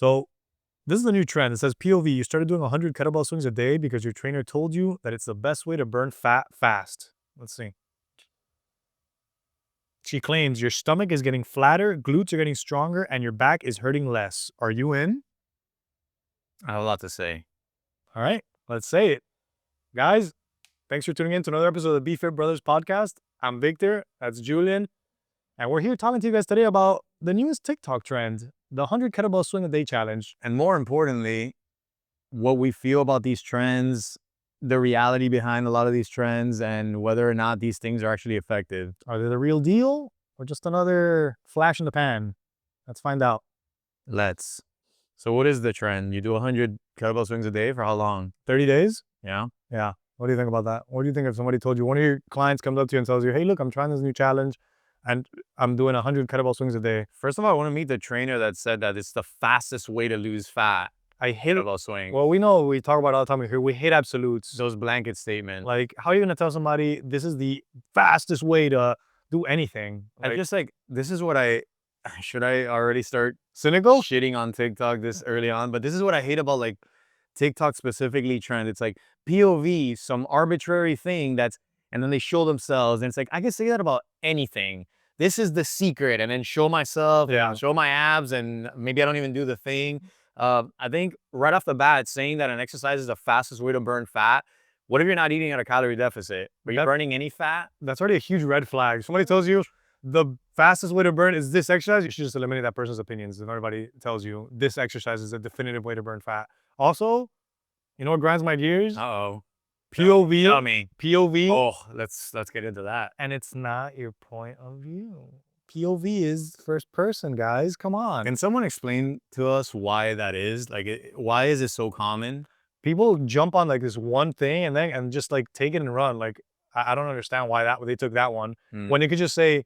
So this is a new trend. It says POV, you started doing 100 kettlebell swings a day because your trainer told you that it's the best way to burn fat fast. Let's see. She claims your stomach is getting flatter, glutes are getting stronger, and your back is hurting less. Are you in? I have a lot to say. All right, let's say it. Guys, thanks for tuning in to another episode of the Be Fit Brothers podcast. I'm Victor, that's Julian, and we're here talking to you guys today about the newest TikTok trend, the 100 kettlebell swing a day challenge. And more importantly, what we feel about these trends, the reality behind a lot of these trends, and whether or not these things are actually effective. Are they the real deal or just another flash in the pan? Let's find out. Let's. So what is the trend? You do 100 kettlebell swings a day for how long? 30 days? Yeah. Yeah. What do you think about that? What do you think if somebody told you, one of your clients comes up to you and tells you, hey, look, I'm trying this new challenge and I'm doing 100 kettlebell swings a day. First of all, I want to meet the trainer that said that it's the fastest way to lose fat. I hate it. Kettlebell swing. Well, we know, we talk about it all the time here. We hate absolutes. Those blanket statements. Like, how are you going to tell somebody this is the fastest way to do anything? I just like, this is what should I already start cynical shitting on TikTok this early on? But this is what I hate about like TikTok specifically trend. It's like POV, some arbitrary thing and then they show themselves. And it's like, I can say that about anything. This is the secret. And then show myself, Yeah. show my abs, and maybe I don't even do the thing. I think right off the bat, saying that an exercise is the fastest way to burn fat. What if you're not eating at a calorie deficit? Are you burning any fat? That's already a huge red flag. Somebody tells you the fastest way to burn is this exercise, you should just eliminate that person's opinions. If everybody tells you this exercise is a definitive way to burn fat. Also, you know what grinds my gears? Uh-oh. POV. Tell me. POV. Oh, let's get into that. And it's not your point of view. POV is first person, guys. Come on. Can someone explain to us why that is? Like, why is it so common? People jump on like this one thing and just like take it and run. Like, I don't understand why they took that one. When they could just say,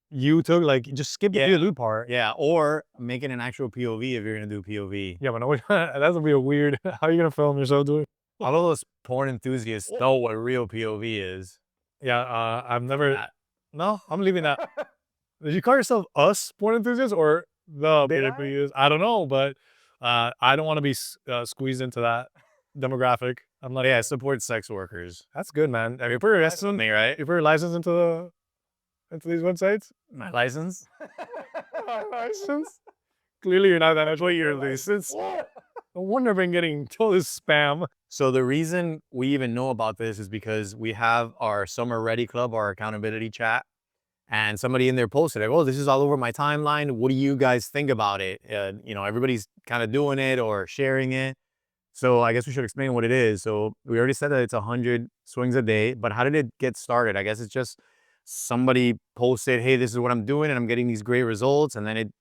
you took, like, just skip the loop part. Yeah, or make it an actual POV if you're going to do POV. Yeah, but no, that's gonna be a weird, how are you going to film yourself doing it? All of those porn enthusiasts know what real POV is. Yeah, I've never, no, I'm leaving that. Did you call yourself us porn enthusiasts or the POV? I don't know, but I don't want to be squeezed into that demographic. I'm like, yeah, support sex workers. That's good, man. Have you put your license, right? You put your license into these websites? My license? My license? Clearly you're not that much. What your license? No wonder I've been getting told this spam. So the reason we even know about this is because we have our Summer Ready Club, our accountability chat. And somebody in there posted, like, oh, this is all over my timeline. What do you guys think about it? You know, everybody's kind of doing it or sharing it. So I guess we should explain what it is. So we already said that it's 100 swings a day, but how did it get started? I guess it's just somebody posted, hey, this is what I'm doing and I'm getting these great results. And then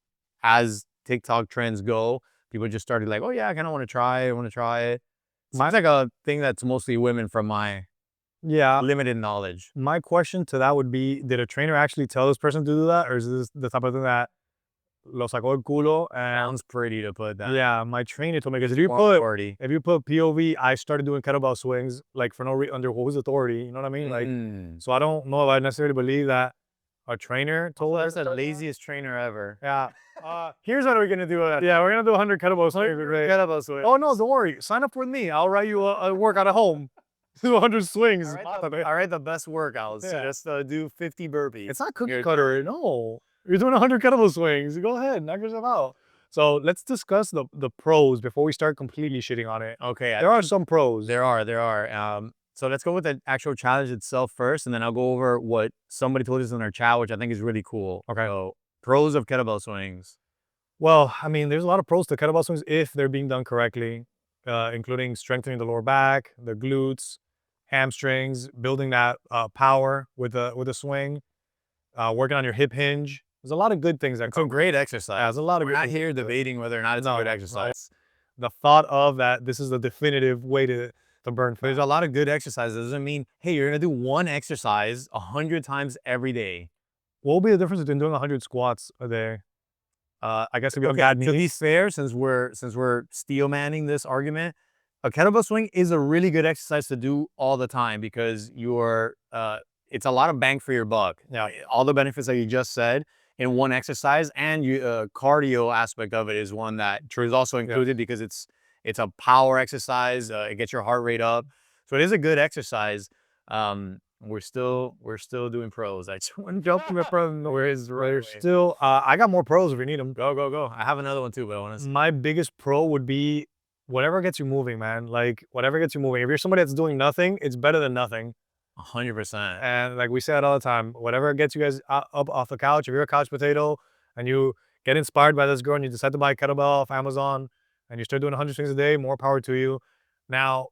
as TikTok trends go, people just started like, oh yeah, I kind of want to try it. I want to try it. It's like a thing that's mostly women from my limited knowledge. My question to that would be, did a trainer actually tell this person to do that? Or is this the type of thing that lo sacó el culo? Sounds pretty to put that. Yeah, my trainer told me, because if you put POV, I started doing kettlebell swings, like for no reason, under whose authority, you know what I mean? Like, so I don't know if I necessarily believe that a trainer told us. That's the laziest trainer ever. Yeah. Here's what we're gonna do. Yeah, we're gonna do 100 kettlebell swings. Kettlebell swings. Oh no, don't worry. Sign up with me. I'll write you a workout at home. Do 100 swings. All right, the best workouts. Yeah. Just do 50 burpees. It's not cookie cutter. No, you're doing 100 kettlebell swings. Go ahead, knock yourself out. So let's discuss the pros before we start completely shitting on it. Okay. There are some pros. There are. So let's go with the actual challenge itself first, and then I'll go over what somebody told us in our chat, which I think is really cool. Okay. So pros of kettlebell swings. Well, I mean, there's a lot of pros to kettlebell swings if they're being done correctly, including strengthening the lower back, the glutes, hamstrings, building that power with a swing, working on your hip hinge. There's a lot of good things that come. It's a great exercise. Yeah, there's a lot of. We're not here debating whether or not it's a good exercise. The thought of that this is the definitive way to burn fat. There's a lot of good exercises. It doesn't mean, hey, you're gonna do one exercise 100 times every day. What will be the difference between doing 100 squats a day? I guess if you have to be fair, since we're steel manning this argument, a kettlebell swing is a really good exercise to do all the time because it's a lot of bang for your buck. Now, all the benefits that you just said, in one exercise, and cardio aspect of it is one that is also included because it's a power exercise. It gets your heart rate up, so it is a good exercise. We're still doing pros. I just want to jump from a pro. We're still. I got more pros if you need them. Go. I have another one too, but I want to. My biggest pro would be whatever gets you moving, man. Like whatever gets you moving. If you're somebody that's doing nothing, it's better than nothing. 100%. And like we say it all the time, whatever gets you guys up off the couch. If you're a couch potato and you get inspired by this girl and you decide to buy a kettlebell off Amazon and you start doing 100 swings a day, more power to you. Now,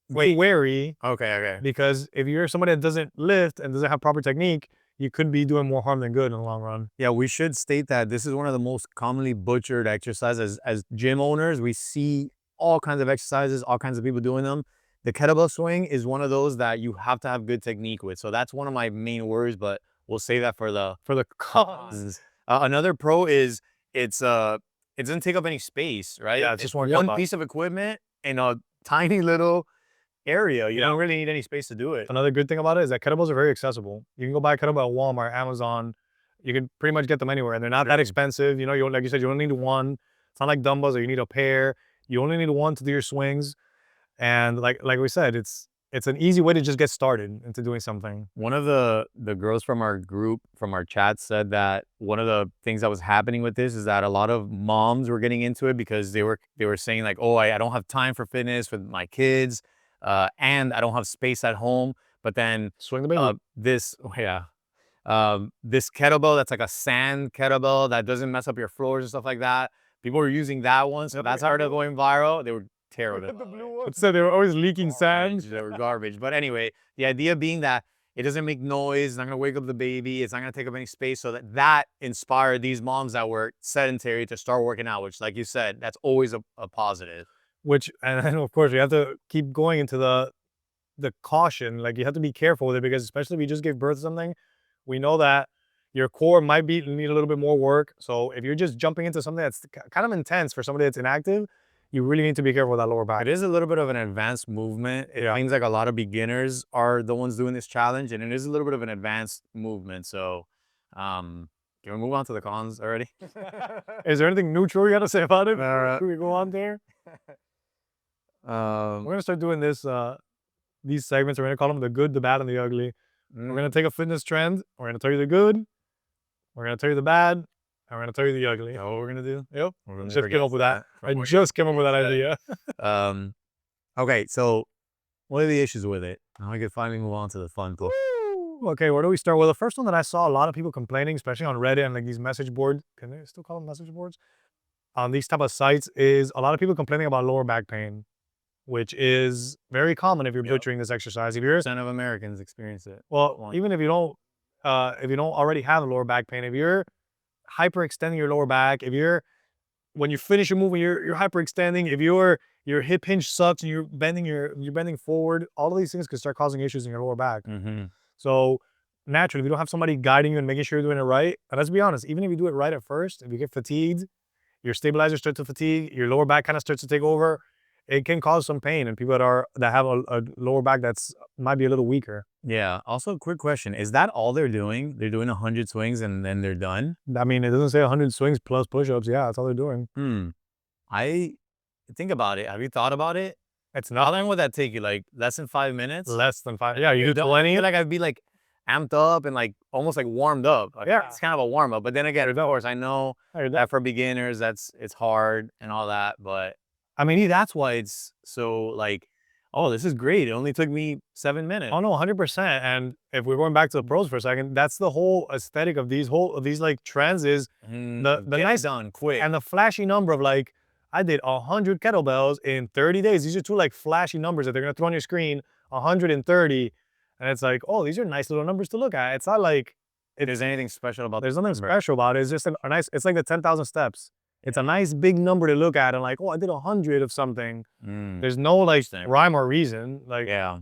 be wary. Okay. Because if you're somebody that doesn't lift and doesn't have proper technique, you could be doing more harm than good in the long run. Yeah, we should state that this is one of the most commonly butchered exercises. As gym owners, we see all kinds of exercises, all kinds of people doing them. The kettlebell swing is one of those that you have to have good technique with. So that's one of my main worries, but we'll save that for the cons. Another pro is it doesn't take up any space, right? Yeah, it's just one piece of equipment in a tiny little area. You don't really need any space to do it. Another good thing about it is that kettlebells are very accessible. You can go buy a kettlebell at Walmart, Amazon. You can pretty much get them anywhere, and they're not that expensive. You know, like you said, you only need one. It's not like dumbbells, or you need a pair. You only need one to do your swings. And like we said, it's an easy way to just get started into doing something. One of the girls from our group, from our chat, said that one of the things that was happening with this is that a lot of moms were getting into it because they were saying like, oh, I don't have time for fitness with my kids, and I don't have space at home. But then swing the baby. This kettlebell that's like a sand kettlebell that doesn't mess up your floors and stuff like that. People were using that one, so that's started going viral. They were terrible. So they were always leaking sand. They were garbage. But anyway, the idea being that it doesn't make noise, it's not gonna wake up the baby, it's not gonna take up any space, so that inspired these moms that were sedentary to start working out, which, like you said, that's always a positive. Which, and of course, you have to keep going into the caution. Like you have to be careful with it because especially if you just gave birth to something, we know that your core might need a little bit more work. So if you're just jumping into something that's kind of intense for somebody that's inactive, you really need to be careful with that lower back. It is a little bit of an advanced movement. It seems like a lot of beginners are the ones doing this challenge, and it is a little bit of an advanced movement. So, can we move on to the cons already? Is there anything neutral you got to say about it? Can we go on there? We're gonna start doing this. These segments, we're gonna call them the good, the bad, and the ugly. We're gonna take a fitness trend. We're gonna tell you the good. We're gonna tell you the bad. And we're gonna tell you the ugly. Is that what we're gonna do? Yep. Just came up with that. I just came up with that idea. Okay, so what are the issues with it? Now we can finally move on to the fun part. Okay, where do we start? Well, the first one that I saw a lot of people complaining, especially on Reddit and like these message boards, can they still call them message boards? On these type of sites is a lot of people complaining about lower back pain, which is very common if you're butchering this exercise. If you're % of Americans experience it. Well, even if you don't already have lower back pain, if you're hyperextending your lower back, when you finish your movement, you're hyperextending, if your hip hinge sucks and you're bending forward, all of these things could start causing issues in your lower back. So naturally, if you don't have somebody guiding you and making sure you're doing it right, and let's be honest, even if you do it right at first, if you get fatigued, your stabilizer starts to fatigue, your lower back kind of starts to take over, it can cause some pain in people that have a lower back that's might be a little weaker. Yeah. Also, quick question: is that all they're doing? They're doing 100 swings and then they're done? I mean, it doesn't say 100 swings plus push-ups. Yeah, that's all they're doing. I think about it. Have you thought about it? It's not. How long would that take you? Like less than 5 minutes? Less than 5. Yeah, you do 20. I feel like I'd be like amped up and like almost like warmed up. Like, yeah, it's kind of a warm up. But then again, of course, I know that for beginners, it's hard and all that. But I mean, that's why it's so like, oh, this is great. It only took me 7 minutes. Oh no, 100%. And if we're going back to the pros for a second, that's the whole aesthetic of these like trends is the nice done quick and the flashy number of like, I did 100 kettlebells in 30 days. These are two like flashy numbers that they're gonna throw on your screen, 130. And it's like, oh, these are nice little numbers to look at. It's not like there's anything special about There's nothing special about it. It's just a nice, it's like the 10,000 steps. It's a nice big number to look at and like, oh, I did 100 of something. There's no like rhyme or reason. Like, yeah.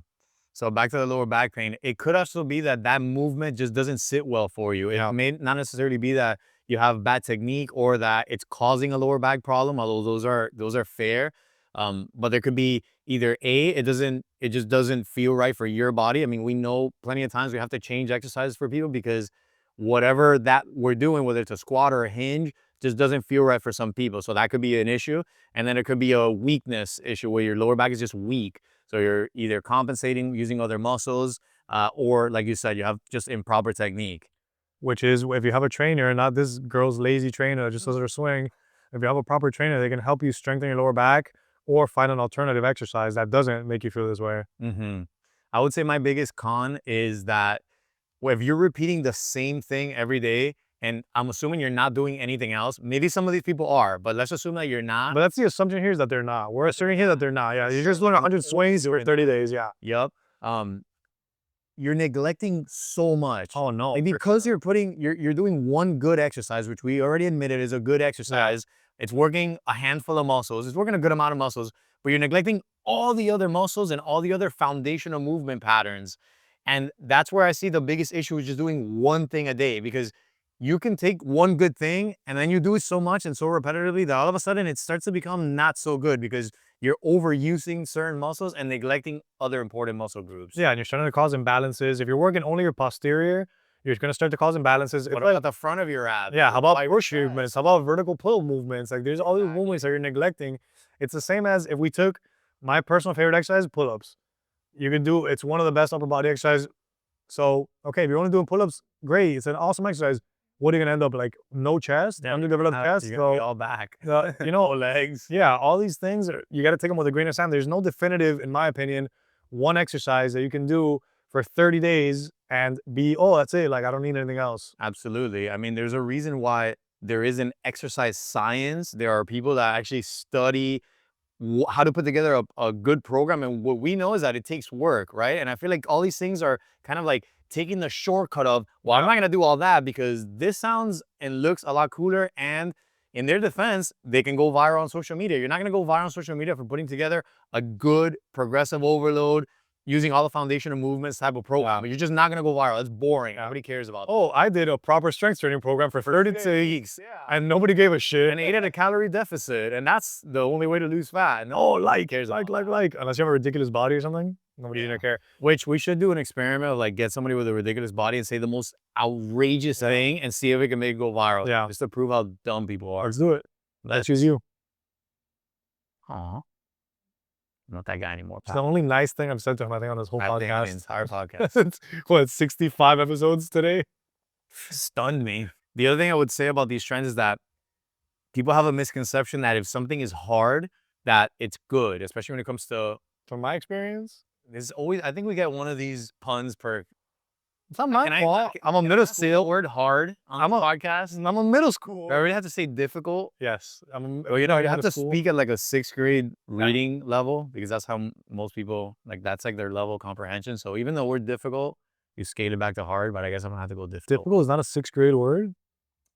So back to the lower back pain, it could also be that movement just doesn't sit well for you. It may not necessarily be that you have bad technique or that it's causing a lower back problem, although those are fair. But there could be either it just doesn't feel right for your body. I mean, we know plenty of times we have to change exercises for people because whatever that we're doing, whether it's a squat or a hinge, just doesn't feel right for some people. So that could be an issue. And then it could be a weakness issue where your lower back is just weak. So you're either compensating using other muscles, or like you said, you have just improper technique. Which is, if you have a trainer, not this girl's lazy trainer that just does her swing, if you have a proper trainer, they can help you strengthen your lower back or find an alternative exercise that doesn't make you feel this way. I would say my biggest con is that if you're repeating the same thing every day, and I'm assuming you're not doing anything else, maybe some of these people are, but let's assume that you're not. But that's the assumption here, is that they're not. We're assuming here that they're not. Yeah, you're just doing 100 swings for 30 days. Yeah. Yep. You're neglecting so much. Oh no. Like, because you're doing one good exercise, which we already admitted is a good exercise. It's working a handful of muscles. It's working a good amount of muscles, but you're neglecting all the other muscles and all the other foundational movement patterns. And that's where I see the biggest issue, is just doing one thing a day, because you can take one good thing and then you do it so much and so repetitively that all of a sudden it starts to become not so good, because you're overusing certain muscles and neglecting other important muscle groups. Yeah, and you're starting to cause imbalances. If you're working only your posterior, you're going to start to cause imbalances. What about the front of your abs? Yeah, how about push movements? How about vertical pull movements? Like, there's all these movements that you're neglecting. It's the same as if we took my personal favorite exercise, pull-ups. You can do, it's one of the best upper body exercises. So, okay, if you're only doing pull-ups, great. It's an awesome exercise. What are you going to end up like? No chest, underdeveloped chest. You're gonna be all back. You know, legs. Yeah, all these things, you got to take them with a grain of sand. There's no definitive, in my opinion, one exercise that you can do for 30 days and be, oh, that's it. Like, I don't need anything else. Absolutely. I mean, there's a reason why there is an exercise science. There are people that actually study how to put together a good program. And what we know is that it takes work, right? And I feel like all these things are kind of like taking the shortcut of, well, I'm not going to do all that because this sounds and looks a lot cooler. And in their defense, they can go viral on social media. You're not going to go viral on social media for putting together a good progressive overload using all the foundational movements type of program. But you're just not going to go viral. It's boring. Nobody cares about that. Oh, I did a proper strength training program for 32 weeks. And nobody gave a shit. And ate at a calorie deficit. And that's the only way to lose fat. Nobody cares. Like. Unless you have a ridiculous body or something, nobody's gonna care. Which we should do an experiment of, like, get somebody with a ridiculous body and say the most outrageous thing and see if we can make it go viral. Yeah. Just to prove how dumb people are. Let's do it. Let's choose you. Aw. I'm not that guy anymore. It's the only nice thing I've said to him, I think, on this whole podcast. The entire podcast. What, 65 episodes today? Stunned me. The other thing I would say about these trends is that people have a misconception that if something is hard, that it's good, especially when it comes to, from my experience, there's always, I think we get one of these puns per. It's not my fault. I'm a middle school. Word hard on the podcast. I'm a middle school. I already have to say difficult. Yes. Well, you have to speak at like a 6th grade reading level, because that's how most people, like, that's like their level of comprehension. So even though we're difficult, you scale it back to hard, but I guess I'm gonna have to go difficult. Difficult is not a 6th grade word?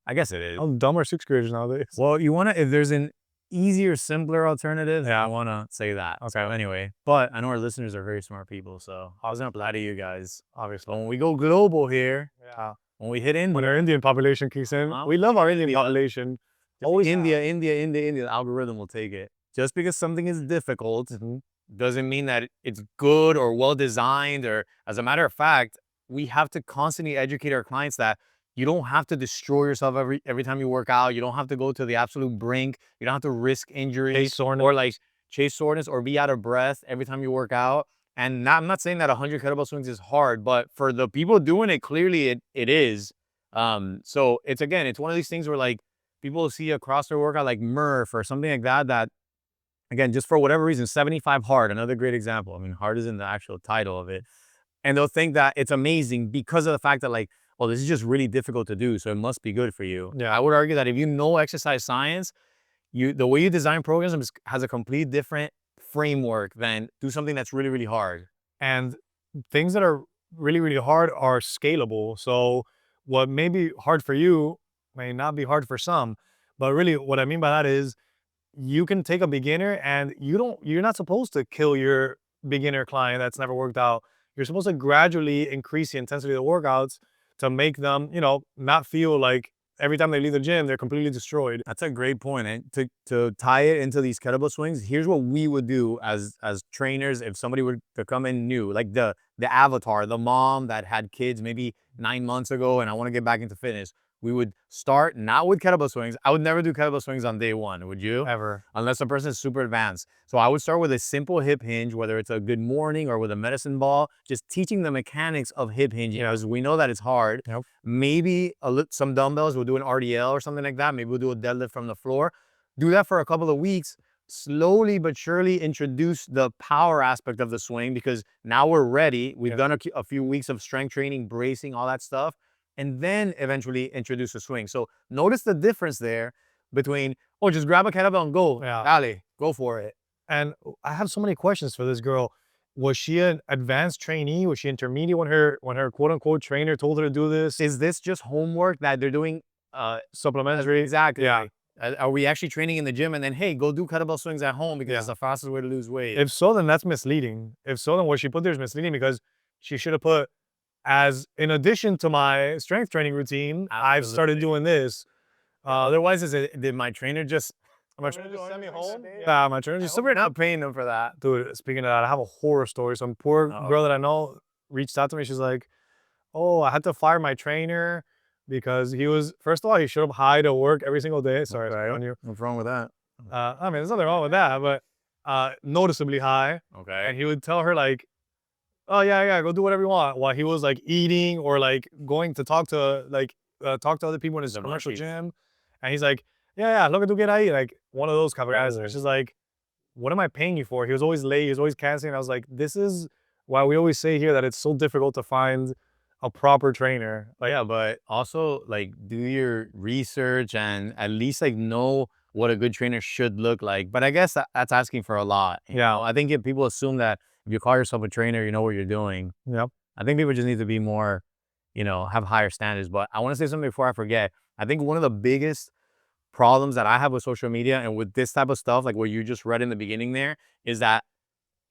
I guess it is. How dumb are 6th graders nowadays? Well, you wanna, if there's an easier, simpler alternative, I wanna say that. Okay. So anyway, but I know our listeners are very smart people, so I was gonna apply to you guys, obviously. But when we go global here, when we hit India, when our Indian population kicks in, we love our Indian population. Always India, the algorithm will take it. Just because something is difficult doesn't mean that it's good or well designed, or, as a matter of fact, we have to constantly educate our clients that you don't have to destroy yourself every time you work out. You don't have to go to the absolute brink. You don't have to risk injury or like chase soreness or be out of breath every time you work out. And I'm not saying that 100 kettlebell swings is hard, but for the people doing it, clearly it is. So it's one of these things where, like, people see a CrossFit workout like Murph or something like that, that, again, just for whatever reason, 75 hard, another great example. I mean, hard is in the actual title of it. And they'll think that it's amazing because of the fact that, like, well, this is just really difficult to do, so it must be good for you. Yeah. I would argue that if you know exercise science, the way you design programs has a complete different framework than do something that's really, really hard. And things that are really, really hard are scalable. So what may be hard for you may not be hard for some. But really, what I mean by that is, you can take a beginner and you're not supposed to kill your beginner client that's never worked out. You're supposed to gradually increase the intensity of the workouts to make them, not feel like every time they leave the gym, they're completely destroyed. That's a great point. And to tie it into these kettlebell swings, here's what we would do as trainers if somebody were to come in new, like the avatar, the mom that had kids maybe 9 months ago, and I want to get back into fitness. We would start not with kettlebell swings. I would never do kettlebell swings on day one, would you? Ever. Unless the person is super advanced. So I would start with a simple hip hinge, whether it's a good morning or with a medicine ball, just teaching the mechanics of hip hinging, because we know that it's hard. Yep. Maybe some dumbbells, we'll do an RDL or something like that. Maybe we'll do a deadlift from the floor. Do that for a couple of weeks. Slowly but surely introduce the power aspect of the swing, because now we're ready. We've done a few weeks of strength training, bracing, all that stuff. And then eventually introduce a swing. So notice the difference there between, oh, just grab a kettlebell and go. Yeah. Dale, go for it. And I have so many questions for this girl. Was she an advanced trainee? Was she intermediate when her quote unquote trainer told her to do this? Is this just homework that they're doing Supplementary? Exactly. Yeah. Are we actually training in the gym and then, hey, go do kettlebell swings at home because it's the fastest way to lose weight? If so, then that's misleading. If so, then what she put there is misleading, because she should have put, as in addition to my strength training routine, I've started doing this. Otherwise, did my trainer just send me home? Yeah, my trainer just, we're not paying them for that. dude, speaking of that, I have a horror story. Some poor girl that I know reached out to me. She's like, oh, I had to fire my trainer because he was, first of all, he showed up high to work every single day. Sorry, on you. What's wrong with that? I mean, there's nothing wrong with that, but noticeably high. Okay. And he would tell her like, oh yeah, go do whatever you want, while he was like eating or like going to talk to other people in his commercial gym. And he's like, yeah, look at tu get ahí, like one of those kind of guys. And it's just like, what am I paying you for? He was always late, he was always canceling. I was like, this is why we always say here that it's so difficult to find a proper trainer. Like, yeah, but also like do your research and at least like know what a good trainer should look like. But I guess that's asking for a lot. You know? I think if people assume that if you call yourself a trainer, you know what you're doing. Yep. I think people just need to be more, have higher standards. But I want to say something before I forget. I think one of the biggest problems that I have with social media and with this type of stuff, like what you just read in the beginning there, is that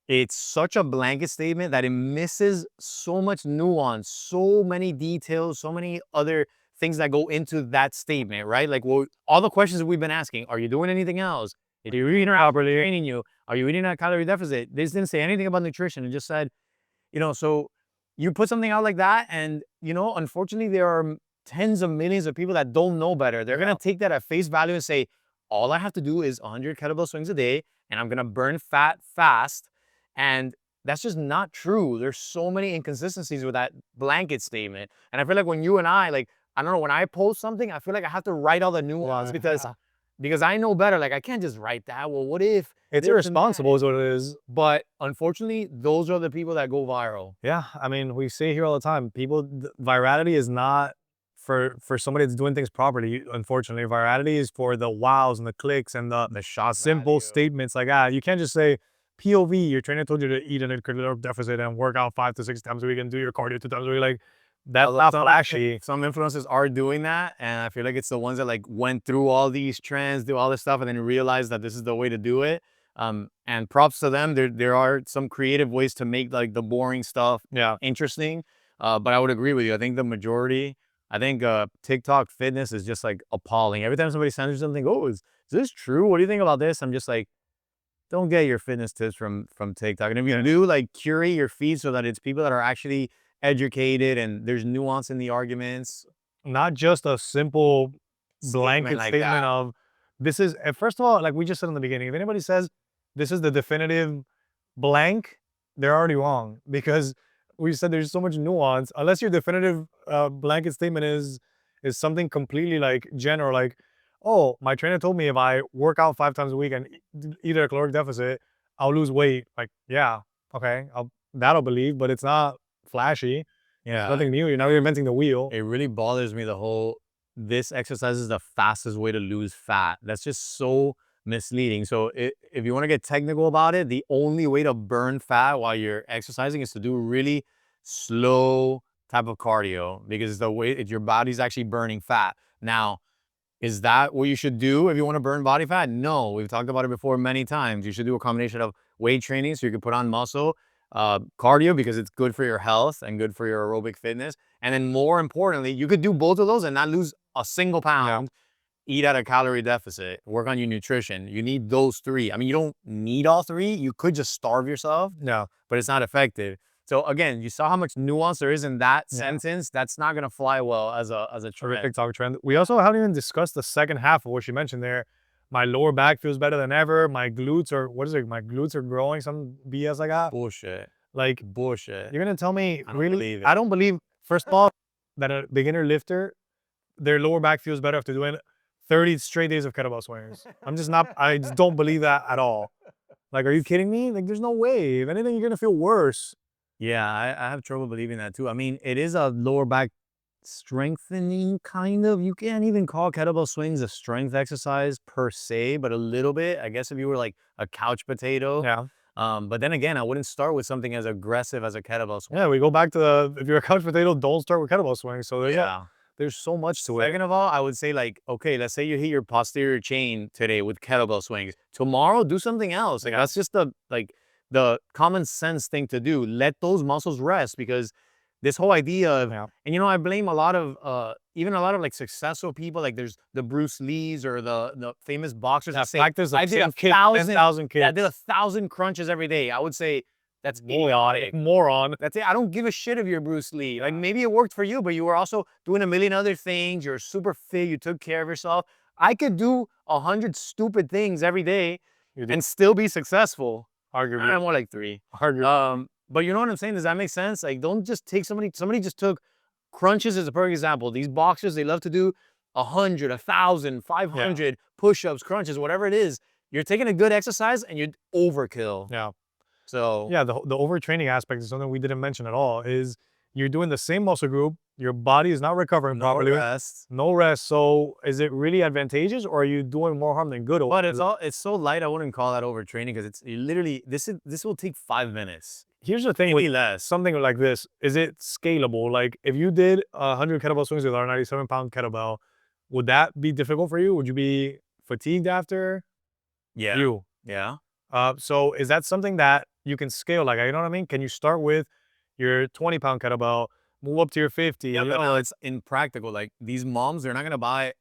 it's such a blanket statement that it misses so much nuance, so many details, so many other things that go into that statement, right? Like, well, all the questions that we've been asking, are you doing anything else? Are you eating properly? Training you? Are you eating at calorie deficit? This didn't say anything about nutrition. It just said, so you put something out like that, and, unfortunately, there are tens of millions of people that don't know better. They're going to take that at face value and say, all I have to do is 100 kettlebell swings a day, and I'm going to burn fat fast. And that's just not true. There's so many inconsistencies with that blanket statement. And I feel like when you and I don't know, when I post something, I feel like I have to write all the nuance because I know better. Like, I can't just write that. Well, what if? It's irresponsible is what it is. But unfortunately, those are the people that go viral. Yeah, I mean, we say here all the time, virality is not for somebody that's doing things properly. Unfortunately, virality is for the wows and the clicks and the simple statements like that. You can't just say, POV, your trainer told you to eat in a caloric deficit and work out 5 to 6 times a week and do your cardio 2 times a week. Like, that's not flashy. Some influencers are doing that, and I feel like it's the ones that like went through all these trends, do all this stuff, and then realized that this is the way to do it. And props to them. There are some creative ways to make like the boring stuff interesting. But I would agree with you. I think the majority, TikTok fitness is just like appalling. Every time somebody sends you something, oh, is this true? What do you think about this? I'm just like, don't get your fitness tips from TikTok. And if you do, like, curate your feed so that it's people that are actually educated and there's nuance in the arguments. Not just a simple blanket statement of, this is, first of all, like we just said in the beginning, if anybody says this is the definitive blank, they're already wrong, because we said there's so much nuance. Unless your definitive blanket statement is something completely like general, like, oh, my trainer told me if I work out 5 times a week and eat at a caloric deficit, I'll lose weight. Like, yeah, okay, that'll believe, but it's not flashy. Yeah. It's nothing new. You're not reinventing the wheel. It really bothers me, this exercise is the fastest way to lose fat. That's just so misleading. So if you want to get technical about it, the only way to burn fat while you're exercising is to do really slow type of cardio, because it's the way your body's actually burning fat. Now, is that what you should do if you want to burn body fat? No, we've talked about it before many times. You should do a combination of weight training so you can put on muscle, cardio because it's good for your health and good for your aerobic fitness. And then more importantly, you could do both of those and not lose a single pound. Eat at a calorie deficit, work on your nutrition. You need those three. I mean, you don't need all three. You could just starve yourself, but it's not effective. So again, you saw how much nuance there is in that sentence. That's not gonna fly well as a trend. TikTok trend. We also haven't even discussed the second half of what she mentioned there. My lower back feels better than ever. My glutes are, what is it? My glutes are growing. Some BS I got. Bullshit. Like, Bullshit. you're gonna tell me, I don't really? believe it. I don't believe, first of all, that a beginner lifter, their lower back feels better after doing 30 straight days of kettlebell swings. I'm just not, I just don't believe that at all. Like, are you kidding me? Like, there's no way. If anything, you're gonna feel worse. Yeah, I have trouble believing that too. I mean, it is a lower back strengthening kind of. You can't even call kettlebell swings a strength exercise per se, but a little bit. I guess if you were like a couch potato. Yeah. But then again, I wouldn't start with something as aggressive as a kettlebell swing. Yeah, we go back to the, if you're a couch potato, don't start with kettlebell swings. So Yeah. there's so much to it. Second of all, I would say like, okay, let's say you hit your posterior chain today with kettlebell swings. Tomorrow, do something else. Like that's just the common sense thing to do. Let those muscles rest, because this whole idea of, and you know, I blame a lot of, even a lot of like successful people, like there's the Bruce Lees or the famous boxers that say, I did 10,000 kids. I did 1,000 crunches every day. I would say, that's idiotic. Moron. That's it. I don't give a shit if you're Bruce Lee. Like maybe it worked for you, but you were also doing a million other things. You're super fit. You took care of yourself. I could do 100 stupid things every day and still be successful. Arguably. I'm more like 3. But you know what I'm saying? Does that make sense? Like, don't just take somebody just took crunches as a perfect example. These boxers, they love to do 100, 1,000, 500 push-ups, crunches, whatever it is. You're taking a good exercise and you're overkill. Yeah. So yeah, the overtraining aspect is something we didn't mention at all. Is you're doing the same muscle group, your body is not recovering properly. No rest. So is it really advantageous, or are you doing more harm than good? But it's so light. I wouldn't call that overtraining, because it's literally this will take 5 minutes. Here's the thing with something like this: is it scalable? Like if you did 100 kettlebell swings with our 97-pound kettlebell, would that be difficult for you? Would you be fatigued after? Yeah. Yeah. So is that something that you can scale? Like, you know what I mean? Can you start with your 20-pound kettlebell, move up to your 50? Yeah, no, it's impractical. Like these moms, they're not gonna buy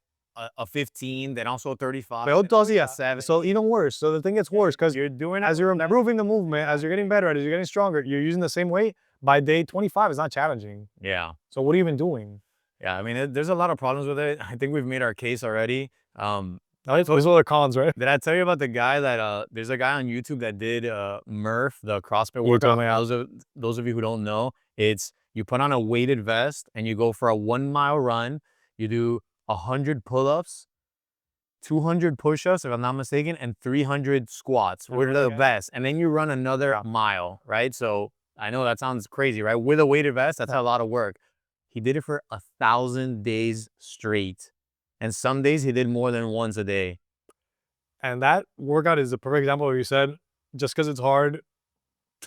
a 15, then also a 35. A 7. So even worse. So the thing gets worse, because you're doing, as you're improving the movement, as you're getting better at it, as you're getting stronger, you're using the same weight. By day 25, it's not challenging. Yeah. So what are you even doing? Yeah, I mean, there's a lot of problems with it. I think we've made our case already. Those are the cons, right? Did I tell you about the guy that there's a guy on YouTube that did Murph, the CrossFit workout? Those of you who don't know, it's you put on a weighted vest and you go for a 1-mile run. You do 100 pull-ups, 200 push-ups, if I'm not mistaken, and 300 squats with the vest. And then you run another mile, right? So I know that sounds crazy, right? With a weighted vest, that's a lot of work. He did it for 1,000 days straight. And some days he did more than once a day. And that workout is a perfect example where you said, just because it's hard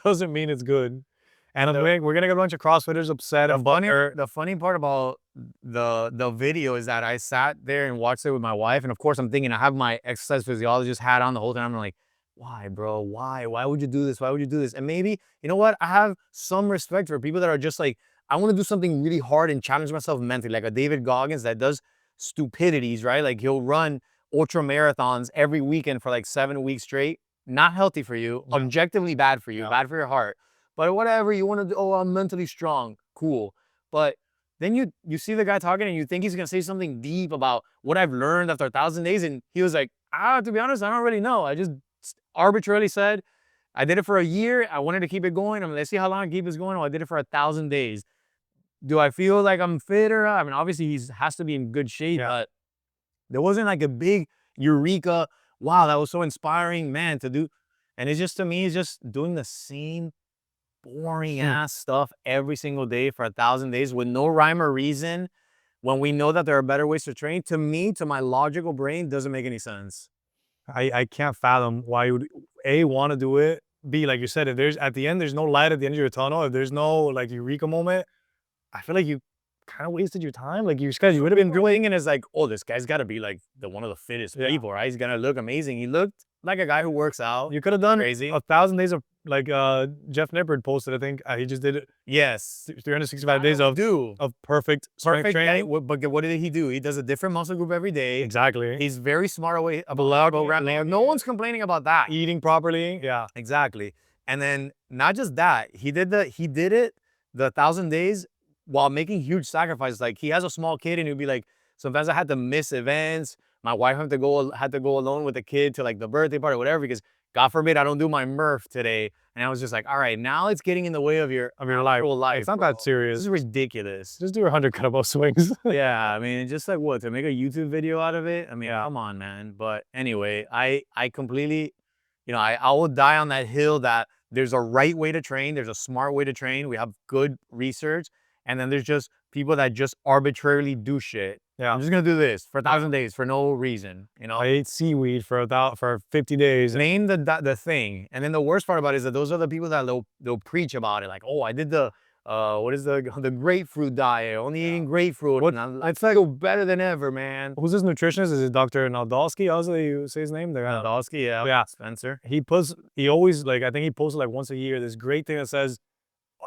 doesn't mean it's good. And we're going to get a bunch of CrossFitters upset. The funny part about the video is that I sat there and watched it with my wife. And of course, I'm thinking, I have my exercise physiologist hat on the whole time. I'm like, why, bro? Why? Why would you do this? Why would you do this? And maybe, you know what? I have some respect for people that are just like, I want to do something really hard and challenge myself mentally. Like a David Goggins that does stupidities, right? Like he'll run ultra marathons every weekend for like 7 weeks straight. Not healthy for you, objectively bad for you, bad for your heart. But whatever, you want to do, oh, I'm mentally strong, cool. But then you see the guy talking and you think he's gonna say something deep about what I've learned after 1,000 days, and he was like, to be honest, I don't really know. I just arbitrarily said, I did it for a year, I wanted to keep it going. I mean, let's see how long I keep this going. Oh, I did it for 1,000 days. Do I feel like I'm fitter? I mean, obviously he has to be in good shape, but there wasn't like a big eureka, wow, that was so inspiring, man, to do. And it's just, to me, it's just doing the same boring ass stuff every single day for 1,000 days with no rhyme or reason, when we know that there are better ways to train. To me, to my logical brain, doesn't make any sense. I can't fathom why you would, A, want to do it, B, like you said, if there's, at the end, there's no light at the end of your tunnel, if there's no like eureka moment, I feel like you kind of wasted your time. Like you would have been doing, and it's like, oh, this guy's got to be like one of the fittest people, right? He's gonna look amazing. He looked like a guy who works out. You could have done 1,000 days of like Jeff Nippard posted, I think he just did Yes. 365 days of perfect strength Perfect. training. But what did he do? He does a different muscle group every day. Exactly. He's very smart about programming. No one's complaining about that. Eating properly. Yeah. Exactly. And then not just that, he did it the 1,000 days while making huge sacrifices. Like he has a small kid and he'd be like, sometimes I had to miss events. My wife had to go alone with the kid to like the birthday party or whatever, because God forbid I don't do my Murph today. And I was just like, all right, now it's getting in the way of your life. It's not that serious. This is ridiculous. Just do 100 kettlebell swings. Yeah, I mean, just like what, to make a YouTube video out of it? I mean, come on, man. But anyway, I completely, I will die on that hill that there's a right way to train. There's a smart way to train. We have good research. And then there's just people that just arbitrarily do shit. Yeah. I'm just going to do this for 1,000 days for no reason, I ate seaweed for 50 days. Name the thing. And then the worst part about it is that those are the people that they'll preach about it. Like, oh, I did the, what is the grapefruit diet, only eating grapefruit. I feel better than ever, man. Who's this nutritionist? Is it Dr. Nadolsky? How's you say his name? Nadolsky, yeah. Yeah. Spencer. He always, like, I think he posted like once a year, this great thing that says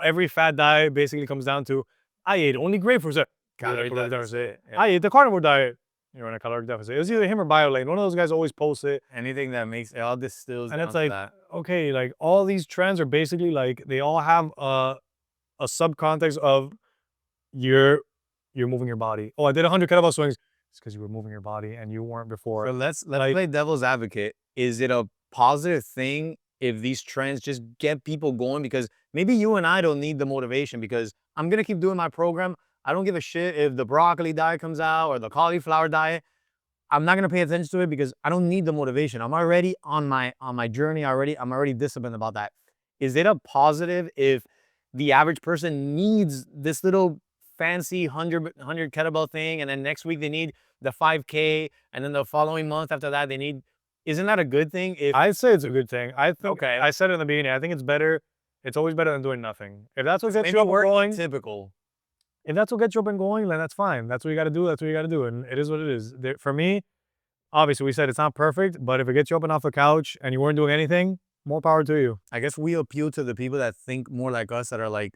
every fad diet basically comes down to, I ate only grapefruit. Calorie deficit. Yeah. I ate the carnivore diet. You're in a caloric deficit. It was either him or BioLane. One of those guys always posts it. Anything that makes it all distills. And it's like, okay, like all these trends are basically like, they all have a subcontext of you're moving your body. Oh, I did 100 kettlebell swings. It's because you were moving your body and you weren't before. So let's play devil's advocate. Is it a positive thing if these trends just get people going? Because maybe you and I don't need the motivation, because I'm going to keep doing my program. I don't give a shit if the broccoli diet comes out or the cauliflower diet. I'm not going to pay attention to it because I don't need the motivation. I'm already on my journey already. I'm already disciplined about that. Is it a positive if the average person needs this little fancy 100 kettlebell thing, and then next week they need the 5K, and then the following month after that they need, isn't that a good thing? I'd say it's a good thing. I said it in the beginning, I think it's better. It's always better than doing nothing. If that's what gets you up and going, typical. If that's what gets you up and going, then that's fine. That's what you got to do. That's what you got to do. And it is what it is. For me, obviously we said it's not perfect, but if it gets you up and off the couch and you weren't doing anything, more power to you. I guess we appeal to the people that think more like us, that are like,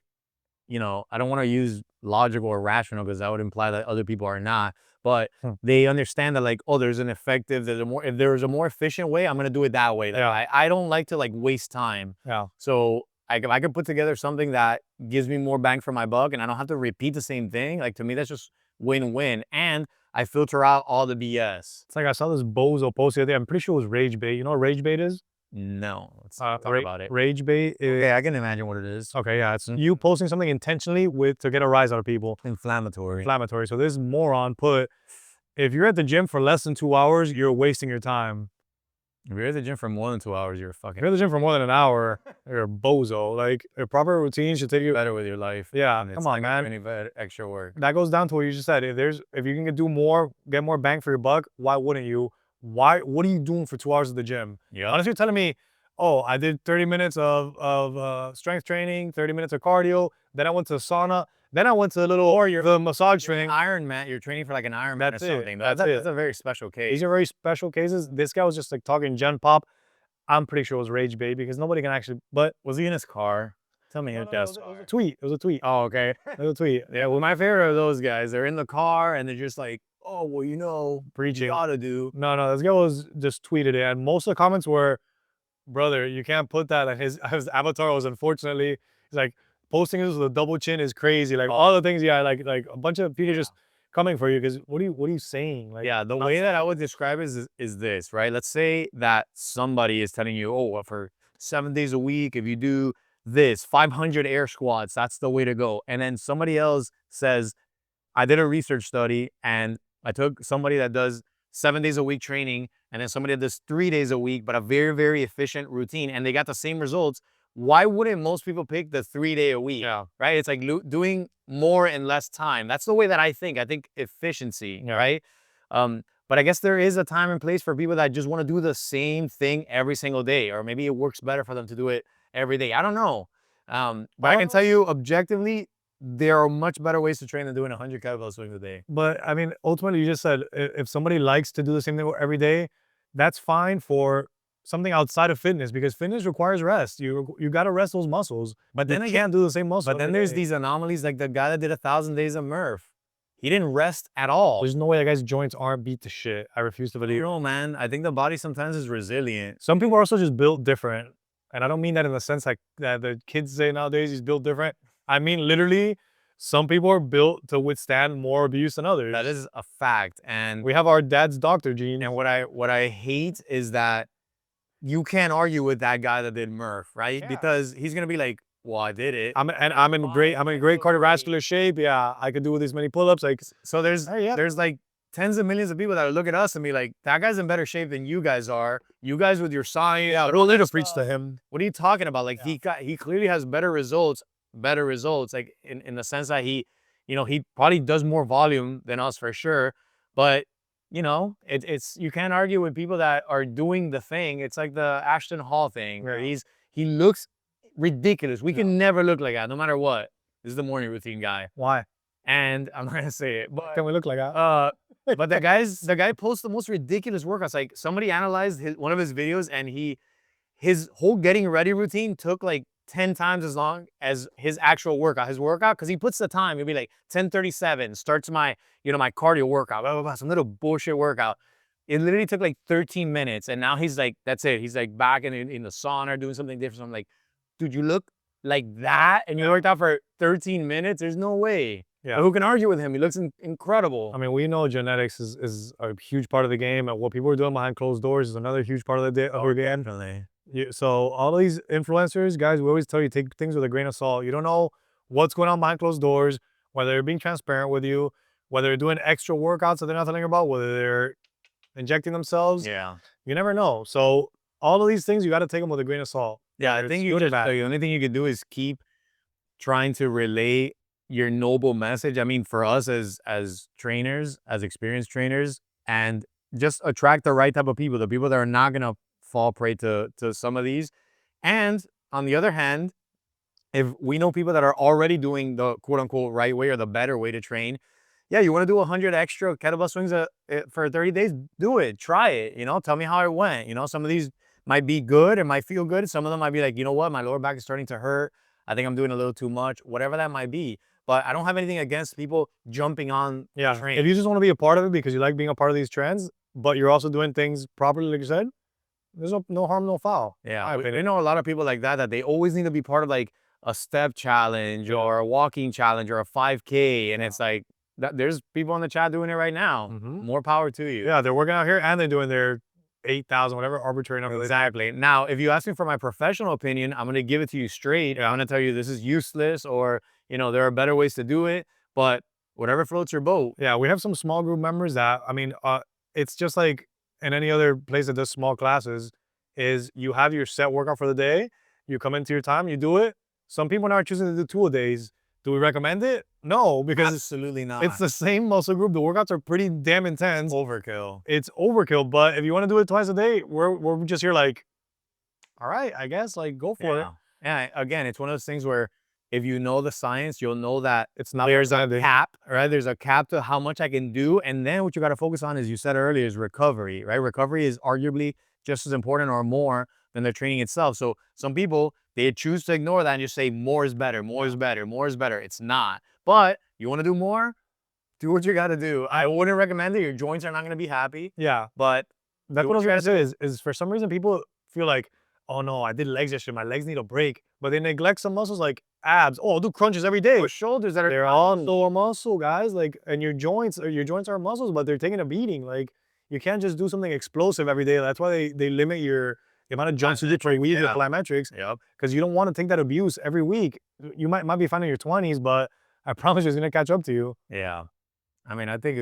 I don't want to use logical or rational because that would imply that other people are not, but they understand that, like, oh, if there's a more efficient way, I'm going to do it that way. Like, I don't like to like waste time. Yeah. So I could put together something that gives me more bang for my buck and I don't have to repeat the same thing. Like, to me, that's just win-win. And I filter out all the BS. It's like I saw this bozo post the other day. I'm pretty sure it was rage bait. You know what rage bait is? No. Let's talk about it. Rage bait. Okay, I can imagine what it is. Okay, yeah. It's you posting something intentionally to get a rise out of people. Inflammatory. So this moron put, if you're at the gym for less than 2 hours, you're wasting your time. If you're at the gym for more than 2 hours, you're fucking... If you're at the gym for more than an hour, you're a bozo. Like, a proper routine should take you better with your life. Yeah, come on, man. Any extra work. That goes down to what you just said. If you can do more, get more bang for your buck, why wouldn't you? What are you doing for 2 hours at the gym? Yeah. Unless you're telling me, oh, I did 30 minutes of strength training, 30 minutes of cardio, then I went to the sauna, then I went to the massage training. Ironman, you're training for like an Ironman or something. That's a very special case. These are very special cases. This guy was just like talking gen pop. I'm pretty sure it was rage bait because nobody can actually, but was he in his car? Tell me it was a tweet. It was a tweet. Oh, okay. It was a tweet. Yeah, well, my favorite of those guys, they're in the car and they're just like, oh, well, preaching. You gotta do. No, this guy was just tweeted it, and most of the comments were, brother, you can't put that. And his avatar was, unfortunately, he's like, posting this with a double chin is crazy. Like all the things, like a bunch of people just coming for you because what are you saying? Like, yeah, the way that I would describe it is this, right? Let's say that somebody is telling you, oh, for 7 days a week, if you do this 500 air squats, that's the way to go. And then somebody else says, I did a research study and I took somebody that does 7 days a week training and then somebody that does 3 days a week, but a very, very efficient routine, and they got the same results. Why wouldn't most people pick the 3 day a week? Yeah. Right? It's like doing more in less time. That's the way that I think. I think efficiency, right? But I guess there is a time and place for people that just want to do the same thing every single day, or maybe it works better for them to do it every day. I don't know. But I can tell you objectively, there are much better ways to train than doing 100 kettlebell swings a day. But I mean, ultimately, you just said if somebody likes to do the same thing every day, that's fine for something outside of fitness, because fitness requires rest. You got to rest those muscles. But then you again, can't do the same muscle. but then there's these anomalies like the guy that did 1,000 days of Murph. He didn't rest at all. There's no way that guy's joints aren't beat to shit. I refuse to believe. No, man. I think the body sometimes is resilient. Some people are also just built different. And I don't mean that in the sense like that the kids say nowadays he's built different. I mean, literally, some people are built to withstand more abuse than others. That is a fact. And we have our dad's doctor gene. And what I hate is that you can't argue with that guy that did Murph, right? Yeah. Because he's gonna be like, well, I did it. I'm in great cardiovascular shape. Yeah, I could do this many pull-ups. Like, so there's like tens of millions of people that look at us and be like, that guy's in better shape than you guys are. You guys with your science. Yeah, don't need to preach to him. What are you talking about? Like he clearly has better results, like in the sense that he probably does more volume than us for sure. But it's you can't argue with people that are doing the thing. It's like the Ashton Hall thing where he looks ridiculous. We can never look like that, no matter what. This is the morning routine guy. Why? And I'm not gonna say it, but can we look like that? But the guy posts the most ridiculous workouts. Like somebody analyzed one of his videos, and his whole getting ready routine took like 10 times as long as his actual workout. His workout, because he puts the time. It'll be like 10:37 starts my my cardio workout. Blah, blah, blah, some little bullshit workout. It literally took like 13 minutes, and now he's like, that's it. He's like back in the sauna doing something different. So I'm like, dude, you look like that, and you worked out for 13 minutes. There's no way. Yeah. But who can argue with him? He looks incredible. I mean, we know genetics is a huge part of the game, and what people are doing behind closed doors is another huge part of the game. Definitely. So all of these influencers, guys, we always tell you, take things with a grain of salt. You don't know what's going on behind closed doors, whether they're being transparent with you, whether they're doing extra workouts that they're not telling you about, whether they're injecting themselves. Yeah. You never know. So all of these things, you got to take them with a grain of salt. Yeah, I think the only thing you could do is keep trying to relay your noble message. I mean, for us as trainers, as experienced trainers, and just attract the right type of people, the people that are not gonna fall prey to some of these. And on the other hand, if we know people that are already doing the quote unquote right way or the better way to train, yeah, you want to do 100 extra kettlebell swings for 30 days, do it, try it, tell me how it went. Some of these might be good, it might feel good. Some of them might be like, you know what, my lower back is starting to hurt. I think I'm doing a little too much, whatever that might be. But I don't have anything against people jumping on train. If you just want to be a part of it because you like being a part of these trends, but you're also doing things properly, like you said, there's no harm, no foul. Yeah, I know a lot of people like that they always need to be part of like a step challenge or a walking challenge or a 5K. And it's like, there's people in the chat doing it right now. More power to you. Yeah, they're working out here and they're doing their 8,000, whatever arbitrary number. Exactly. Now, if you ask me for my professional opinion, I'm going to give it to you straight. I'm going to tell you this is useless, or, there are better ways to do it, but whatever floats your boat. Yeah, we have some small group members that, I mean, it's just like in any other place that does small classes, is you have your set workout for the day, you come into your time, you do it. Some people are choosing to do 2-a-days. Do we recommend it? No, because absolutely not. It's the same muscle group. The workouts are pretty damn intense. Overkill. It's overkill. But if you want to do it twice a day, we're just here like, all right, I guess, like, go for it. Yeah, again, it's one of those things where if you know the science, you'll know that it's not, there's a cap, right? There's a cap to how much I can do. And then what you got to focus on, as you said earlier, is recovery, right? Recovery is arguably just as important or more than the training itself. So some people, they choose to ignore that and just say more is better, more is better, more is better. It's not. But you want to do more? Do what you got to do. I wouldn't recommend it. Your joints are not going to be happy. Yeah. But that's what I was going to say is for some reason people feel like, oh no, I did legs yesterday, my legs need a break. But they neglect some muscles like abs. Oh, I'll do crunches every day. Or shoulders that are they're also a muscle, guys. Like, and your joints are muscles, but they're taking a beating. Like, you can't just do something explosive every day. That's why they limit the amount of jumps you do per week, the plyometrics. Yep. Because you don't want to take that abuse every week. You might be fine in your 20s, but I promise you it's gonna catch up to you. Yeah. I mean, I think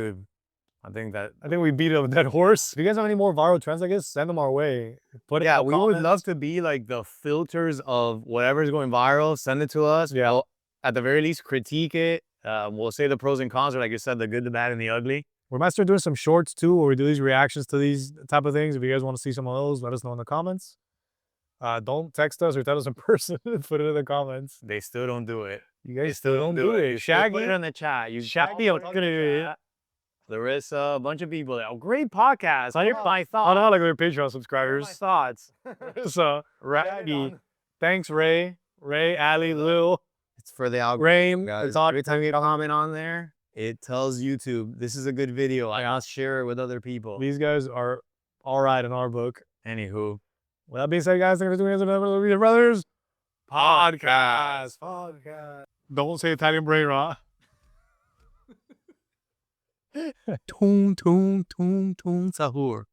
we beat a dead horse. If you guys have any more viral trends, I guess, send them our way. We would love to be like the filters of whatever's going viral. Send it to us. Yeah. We'll, at the very least, critique it. We'll say the pros and cons, or like you said, the good, the bad, and the ugly. We might start doing some shorts too, where we do these reactions to these type of things. If you guys want to see some of those, let us know in the comments. Don't text us or tell us in person. Put it in the comments. They still don't do it. You guys still don't do it. Shaggy, put it in the chat. Shaggy, I'm gonna do it. There is a bunch of people there. Oh, great podcast. I my Oh, thoughts. no, like their Patreon My subscribers. thoughts. So, Raggy. Thanks, Ray. Ray, Ali, Lil. It's for the algorithm, guys. Every time you comment on there, it tells YouTube this is a good video. I gotta share it with other people. These guys are all right in our book. Anywho, With that being said, guys, thanks for doing another Brothers podcast. Don't say Italian brain rot. Tung tung tung tung sahur.